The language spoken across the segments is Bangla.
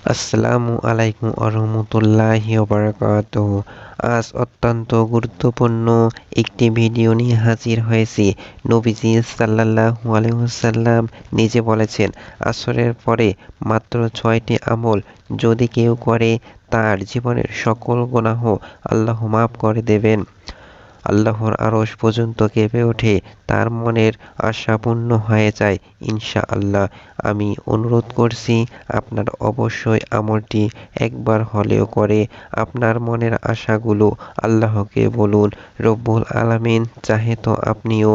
আসসালামু আলাইকুম আরহামতুল্লাহি ওবারাকাতুহু। আজ অত্যন্ত গুরুত্বপূর্ণ একটি ভিডিও নিয়ে হাজির হয়েছি। নবীজি সাল্লাল্লাহু আলাইহি ওয়াসাল্লাম নিজে বলেছেন, আসরের পরে মাত্র ৬টি আমল যদি কেউ করে তার জীবনের সকল গুনাহ আল্লাহ মাফ করে দেবেন। আল্লাহর আরশ পর্যন্ত কেঁপে ওঠে, তার মনের আশা পূর্ণ হয়ে যায় ইনশাআল্লাহ। আমি অনুরোধ করছি, আপনার অবশ্যই আমলটি একবার হলেও করে আপনার মনের আশাগুলো আল্লাহকে বলুন। রব্বুল আলামিন চাহে তো আপনিও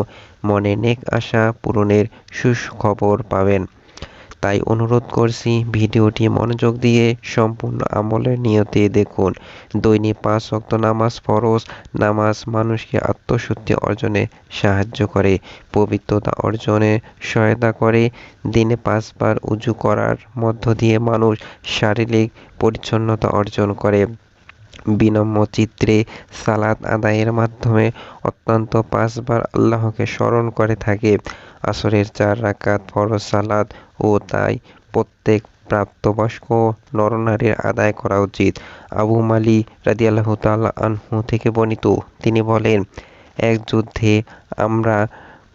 মনে নেক আশা পূরণের সুখবর পাবেন। তাই অনুরোধ করছি, ভিডিওটি মনোযোগ দিয়ে সম্পূর্ণ আমলের নিয়তে দেখুন। দৈনিক ৫ ওয়াক্ত নামাজ ফরজ। নামাজ মানুষকে আত্মশুদ্ধি অর্জনে সাহায্য করে, পবিত্রতা অর্জনে সহায়তা করে। দিনে ৫ বার উযু করার মধ্য দিয়ে মানুষ শারীরিক পরিচ্ছন্নতা অর্জন করে। বিনম্র চিত্রে সালাত আদায়ের মাধ্যমে অন্তত ৫ বার আল্লাহকে স্মরণ করে থাকে। আসরের ৪ রাকাত ফরজ সালাত ও তাই প্রত্যেক প্রাপ্তবয়স্ক নরনারীর আদায় করা উচিত। আবু মালি রাদিয়াল্লাহু তাআলা আনহু থেকে বর্ণিত, তিনি বলেন, এক যুদ্ধে আমরা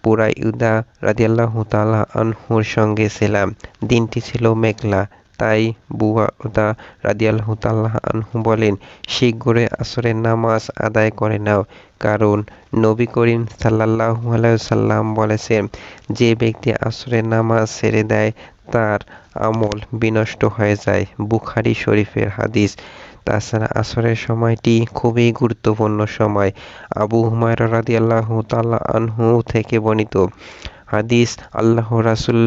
বুরাইদা রাদিয়াল্লাহু তাআলা আনহুর সঙ্গে ছিলাম। দিনটি ছিল মেঘলা। তাই বুরাইদা রাদিয়াল্লাহু তাআলা আনহু বলেন, শীঘ্রই আসরের নামাজ আদায় করে নাও, কারণ নবী করিম সাল্লাল্লাহু আলাইহি ওয়াসাল্লাম বলেছেন, যে ব্যক্তি আসরের নামাজ ছেড়ে দেয় তার আমল বিনষ্ট হয়ে যায়। বুখারী শরীফের হাদিস। তাছাড়া আসরের সময়টি খুবই গুরুত্বপূর্ণ সময়। আবু হুমায়রা রাদিয়াল্লাহু তাআলা আনহু থেকে বর্ণিত হাদিস, আল্লাহর রাসূল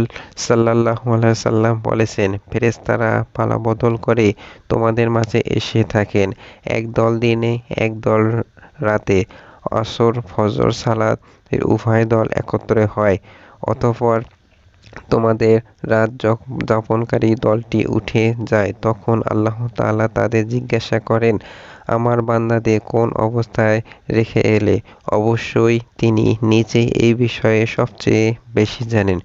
সাল্লাল্লাহু আলাইহি ওয়াসাল্লাম বলেছেন, ফেরেশতারা পালাবদল করে তোমাদের মাঝে এসে থাকেন, এক দল দিনে এক দল রাতে। আসর ফজর সালাত উভয় দল একত্র হয়। অতঃপর তোমাদের রাত যাপনকারী দলটি উঠে যায়। তখন আল্লাহ তাআলা তাদের জিজ্ঞাসা করেন, আমার বান্দাদের কোন অবস্থায় রেখে এলে? অবশ্যই তিনি নিজেই এই বিষয়ে সবচেয়ে বেশি জানেন।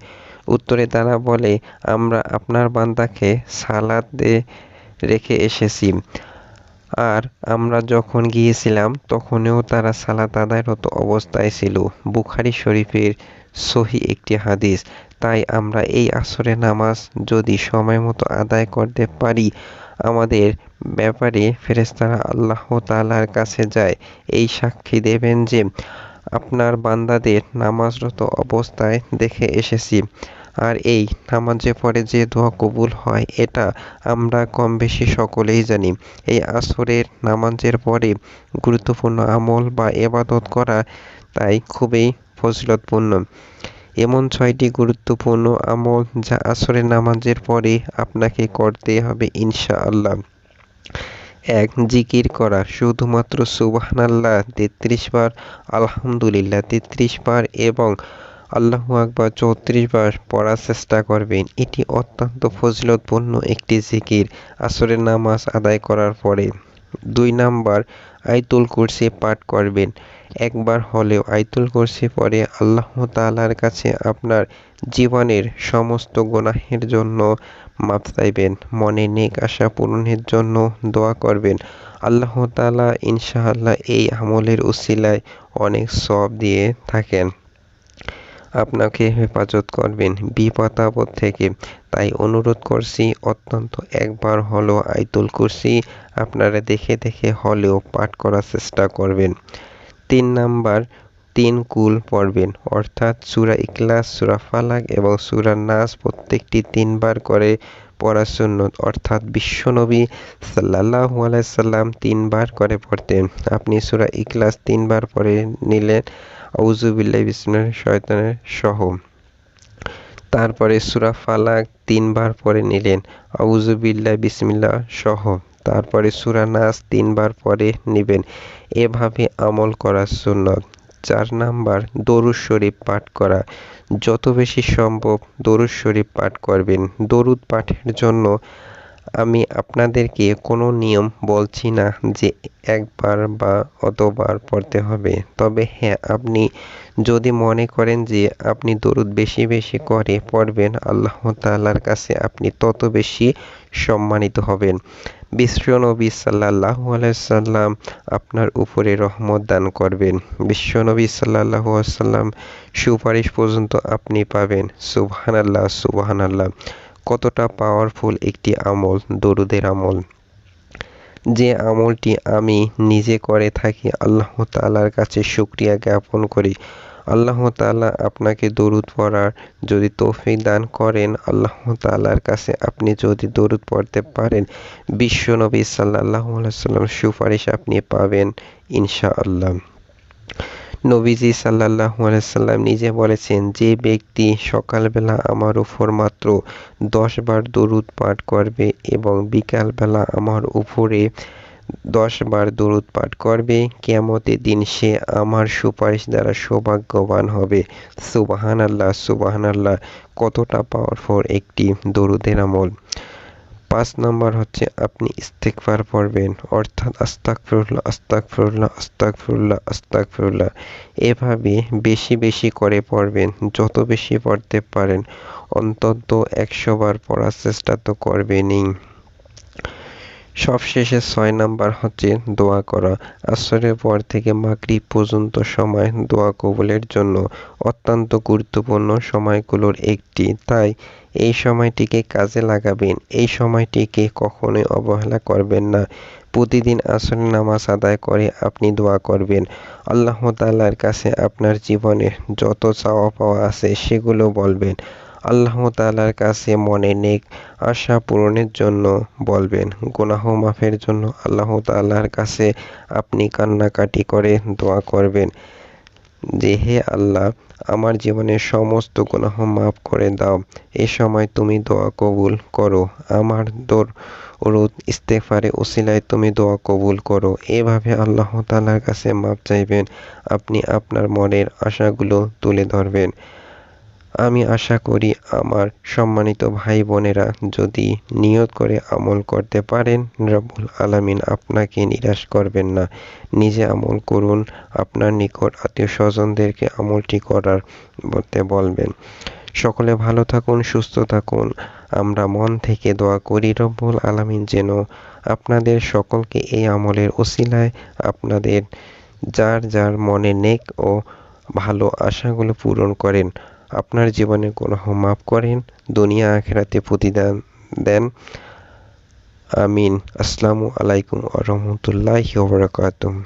উত্তরে তারা বলে, আমরা আপনার বান্দাকে সালাতে রেখে এসেছি, আর আমরা যখন গিয়েছিলাম তখনও তারা সালাত আদায়রত অবস্থায় ছিল। বুখারী শরীফের সহিহ একটি হাদিস। তাই আমরা এই আসরের নামাজ যদি সময়মতো আদায় করতে পারি, আমাদের ব্যাপারে ফেরেশতারা আল্লাহ তাআলার কাছে যায়, এই সাক্ষী দেবেন যে আপনার বান্দাদের নামাজরত অবস্থায় দেখে এসেছি। আর এই নামাজে পড়ে যে দোয়া কবুল হয়, এটা আমরা কম বেশি সকলেই জানি। এই আসরের নামাজের পরে গুরুত্বপূর্ণ আমল বা ইবাদত করা তাই খুবই ফজিলতপূর্ণ। এমন ৬টি গুরুত্বপূর্ণ আমল যা আসরের নামাজের পরে আপনাকে করতে হবে ইনশাআল্লাহ। ১. জিকির করা। শুধুমাত্র সুবহানাল্লাহ ৩৩ বার, আলহামদুলিল্লাহ ৩৩ বার এবং আল্লাহু আকবার ৩৪ বার পড়ার চেষ্টা করবেন। এটি অত্যন্ত ফজিলতপূর্ণ একটি জিকির আসরের নামাজ আদায় করার পরে। ২ নাম্বার, আয়াতুল কুরসি পাঠ করবেন। একবার হলেও আয়াতুল কুরসি পড়ে আল্লাহ তাআলার কাছে আপনার জীবনের সমস্ত গুনাহের জন্য মাফ চাইবেন। মনে নেক আশা পূরণের জন্য দোয়া করবেন। আল্লাহ তাআলা ইনশাআল্লাহ এই আমলের উসিলায় অনেক সওয়াব দিয়ে থাকেন। আপনাকে হেফাজত করবেন বিপদ আপদ থেকে। তাই অনুরোধ করছি, অন্তত একবার হলেও আয়াতুল কুরসি আপনারা দেখে দেখে হলেও পাঠ করার চেষ্টা করবেন। ৩ নাম্বার, ৩ কুল পড়বেন, অর্থাৎ সূরা ইখলাস, সূরা ফালাক এবং সূরা নাস প্রত্যেকটি ৩ বার করে পড়া সুন্নত, অর্থাৎ বিশ্বনবী সাল্লাল্লাহু আলাইহি ওয়াসাল্লাম ৩ বার করে পড়তেন। আপনি সূরা ইখলাস ৩ বার পড়ে নিলেন, আউযু বিল্লাহি বিসমিল্লাহির শয়তানির সহ। তারপরে সূরা ফালাক ৩ বার পড়ে নিলেন, আউযু বিল্লাহি বিসমিল্লাহ সহ। তারপরে সূরা নাস ৩ বার পড়ে নিবেন। এভাবে আমল করা সুন্নত। ৪ নাম্বার, দরুদ শরীফ পাঠ করা। যত বেশি সম্ভব দরুদ শরীফ পাঠ করবেন। দরুদ পাঠের জন্য আমি আপনাদেরকে কোনো নিয়ম বলছি না যে একবার বা অতবার পড়তে হবে। তবে হ্যাঁ, আপনি যদি মনে করেন যে আপনি দরুদ বেশি বেশি করে পড়বেন, আল্লাহ তাআলার কাছে আপনি তত বেশি সম্মানিত হবেন। বিশ্বনবী সাল্লাল্লাহু আলাইহি ওয়াসাল্লাম আপনার উপরে রহমত দান করবেন। বিশ্বনবী সাল্লাল্লাহু আলাইহি ওয়াসাল্লাম সুপারিশ পর্যন্ত আপনি পাবেন। সুবহানাল্লাহ, সুবহানাল্লাহ। কতটা পাওয়ারফুল একটি আমল, দরুদের আমল। যে আমলটি আমি নিজে করে থাকি, আল্লাহ তাআলার কাছে শুকরিয়া জ্ঞাপন করি। আল্লাহ তাআলা আপনাকে দরুদ পড়ার যদি তৌফিক দান করেন, আল্লাহ তাআলার কাছে আপনি যদি দরুদ পড়তে পারেন, বিশ্বনবী সাল্লাল্লাহু আলাইহি ওয়াসাল্লাম সুপারিশ আপনি পাবেন ইনশাআল্লাহ। নবীজি সাল্লাল্লাহু আলাইহি ওয়াসাল্লাম নিজে বলেছেন, যে ব্যক্তি সকালবেলা আমার উপর মাত্র 10 বার দরুদ পাঠ করবে এবং বিকালবেলা আমার উপরে 10 বার দরুদ পাঠ করবে, কিয়ামতের দিন সে আমার সুপারিশ দ্বারা সৌভাগ্যবান হবে। সুবহানাল্লাহ, সুবহানাল্লাহ। কতটা পাওয়ারফুল একটি দরুদের আমল। 5 নাম্বার হচ্ছে আপনি ইস্তেগফার পড়বেন, অর্থাৎ আস্তাগফিরুল্লাহ, আস্তাগফিরুল্লাহ, আস্তাগফিরুল্লাহ, আস্তাগফিরুল্লাহ। এভাবে বেশি বেশি করে পড়বেন। যত বেশি পড়তে পারেন, অন্তত 100 বার পড়ার চেষ্টা তো করবেনই। সবশেষে 6 নাম্বার হচ্ছে দোয়া করা। আসরের পর থেকে মাগরিব পর্যন্ত সময় দোয়া কবুলের জন্য অত্যন্ত গুরুত্বপূর্ণ সময়গুলোর একটি। তাই এই সময়টিকে কাজে লাগাবেন। এই সময়টিকে কখনোই অবহেলা করবেন না। প্রতিদিন আসরের নামাজ আদায় করে আপনি দোয়া করবেন। আল্লাহ তাআলার কাছে আপনার জীবনে যত চাওয়া পাওয়া আছে সেগুলো বলবেন। আল্লাহ তাআলার কাছে মনে নেক আশা পূরণের জন্য বলবেন। গুনাহ মাফের জন্য আল্লাহ তাআলার কাছে আপনি কান্নাকাটি করে দোয়া করবেন যে, হে আল্লাহ, আমার জীবনের সমস্ত গুনাহ মাফ করে দাও। এ সময় তুমি দোয়া কবুল করো। আমার দরুদ ইস্তেগফারের উসিলায় তুমি দোয়া কবুল করো। এভাবে আল্লাহ তাআলার কাছে মাফ চাইবেন। আপনি আপনার মনের আশাগুলো তুলে ধরবেন। আমি আশা করি আমার সম্মানিত ভাই বোনেরা যদি নিয়ত করে আমল করতে পারেন, রব্বুল আলামিন আপনাকে নিরাশ করবেন না। নিজে আমল করুন, আপনার নিকট আত্মীয়-স্বজনদেরকে আমলটি করার বলবেন। সকলে ভালো থাকুন, সুস্থ থাকুন। আমরা মন থেকে দোয়া করি রব্বুল আলামিন যেন আপনাদের সকলকে এই আমলের উসিলায় আপনাদের যার যার মনে নেক ও ভালো আশাগুলো পূরণ করেন। আপনার জীবনের গুনাহ মাফ করেন, দুনিয়া আখিরাতে প্রতিদান দেন। আমিন। আসসালামু আলাইকুম ওয়া রাহমাতুল্লাহি ওয়া বারাকাতুহু।